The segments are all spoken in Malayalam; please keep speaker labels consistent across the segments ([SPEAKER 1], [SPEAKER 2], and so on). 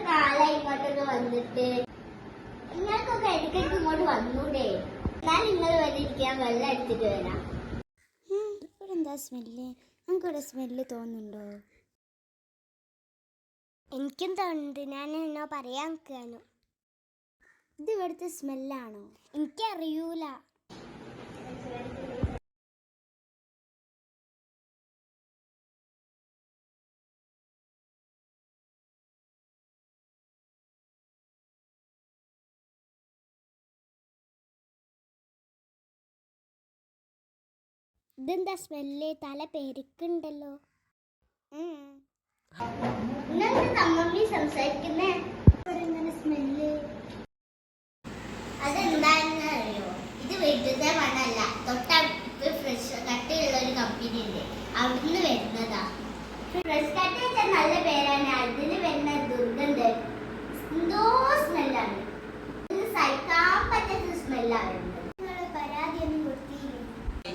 [SPEAKER 1] കാലം ഇങ്ങോട്ടൊക്കെ വന്നിട്ട് നിങ്ങൾക്കൊക്കെ ഇടയ്ക്കിടയ്ക്ക് ഇങ്ങോട്ട് വന്നൂടെ? ഞാൻ നിങ്ങൾ വന്നിരിക്കാൻ വെള്ളം എടുത്തിട്ട് വരാം.
[SPEAKER 2] ഇവിടെ എന്താ സ്മെല്ല്? നമുക്കിവിടെ സ്മെല്ല് തോന്നുന്നുണ്ടോ?
[SPEAKER 1] എനിക്കും തോന്നുന്നുണ്ട്. ഞാൻ എന്നോ പറയാൻ നിൽക്കാനോ.
[SPEAKER 2] ഇത് ഇവിടുത്തെ സ്മെല്ലാണോ?
[SPEAKER 1] എനിക്കറിയൂല.
[SPEAKER 2] ഇതെന്താ സ്മെല്ല്? തല പെരുക്കുണ്ടല്ലോ.
[SPEAKER 1] തമ്മി സംസാരിക്കുന്നേ
[SPEAKER 2] ഇങ്ങനെ സ്മെല്ല്.
[SPEAKER 1] അതെന്താണെന്ന് അറിയോ? ഇത് വീട്ടിലത്തെ മണ്ണല്ല, തൊട്ടടുത്ത് ഫ്രഷ് കട്ടിയുള്ള ഒരു കമ്പനി ഉണ്ട്, അവിടുന്ന് വരുന്നതാ. ഫ്രഷ് കട്ട് വെച്ചാൽ നല്ല പേരാണ്. അതിന് വരുന്ന ദുർഗന്ധം എന്തോ സ്മെല്ലാണ്. സഹിക്കാൻ പറ്റാത്ത സ്മെല്ലാണ്.
[SPEAKER 2] പരാതിയൊന്നും കൊടുത്തില്ല?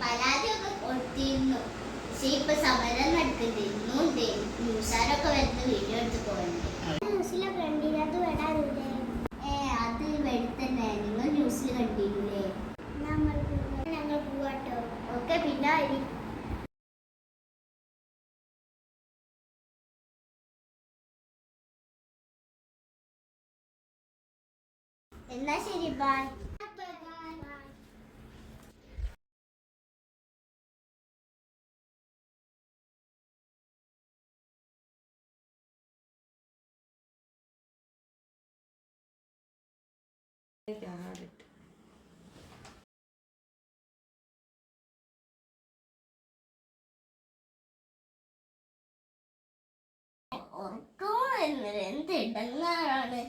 [SPEAKER 1] പരാതിയൊക്കെ കൊടുത്തിരുന്നു. പക്ഷെ ഇപ്പൊ സമരം നടക്കുന്നുണ്ട്. ന്യൂസുകാരൊക്കെ വരുന്ന വീഡിയോ എടുത്ത് പോകുന്നുണ്ട്.
[SPEAKER 2] ന്യൂസിലെ ഫ്രണ്ടിനകത്ത് വരാറില്ലേ?
[SPEAKER 1] അത് വരുത്തന്നെ. നിങ്ങൾ ന്യൂസിൽ കണ്ടില്ലേ?
[SPEAKER 2] ഞങ്ങൾ പോവാട്ടോ.
[SPEAKER 1] ഒക്കെ പിന്നെ എന്നാ ശരി, ബൈ. എന്തിടങ്ങാറാണ്.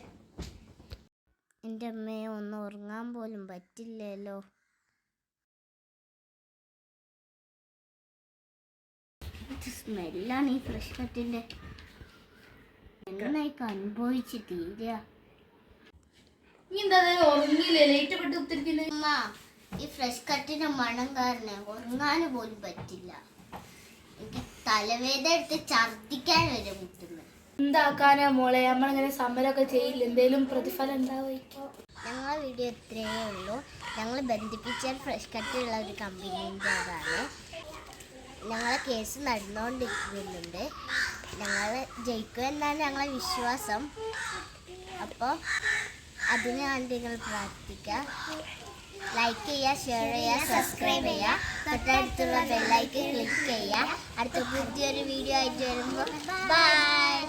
[SPEAKER 2] എൻ്റെ അമ്മയെ ഒന്ന് ഉറങ്ങാൻ പോലും പറ്റില്ലല്ലോ.
[SPEAKER 1] സ്മെല്ലാണ് ഈ ഫ്രഷ് കട്ടിന്റെ. എന്നായി അനുഭവിച്ച് തീരുക. ഈ ഫ്രഷ് കട്ടിന്റെ മണം കാരണം ഉറങ്ങാനും പോലും പറ്റില്ല. എനിക്ക് തലവേദന എടുത്ത് ഛർദിക്കാൻ വരെ മുട്ടുന്നു.
[SPEAKER 3] എന്താക്കാനാ മോളെ, നമ്മളിങ്ങനെ സമരമൊക്കെ ചെയ്യില്ല, എന്തേലും പ്രതിഫലം ഉണ്ടാവുമായിരിക്കും.
[SPEAKER 1] ഞങ്ങളെ വീഡിയോ ഇത്രയേ ഉള്ളൂ. ഞങ്ങൾ ബന്ധിപ്പിച്ച ഫ്രഷ് കട്ടുള്ള ഒരു കമ്പനീൻ്റെ അതാണ്. ഞങ്ങളെ കേസ് നടന്നുകൊണ്ടിരിക്കുന്നുണ്ട്. ഞങ്ങൾ ജയിക്കുമെന്നാണ് ഞങ്ങളെ വിശ്വാസം. അപ്പോൾ അതിന് വേണ്ടി നിങ്ങൾ പ്രാർത്ഥിക്കുക. ലൈക്ക് ചെയ്യുക, ഷെയർ ചെയ്യുക, സബ്സ്ക്രൈബ് ചെയ്യുക, തൊട്ടടുത്തുള്ള ബെല്ലൈക്കൺ ക്ലിക്ക് ചെയ്യുക. അടുത്ത പുതിയൊരു വീഡിയോ ആയിട്ട് വരുമ്പോൾ ബൈ.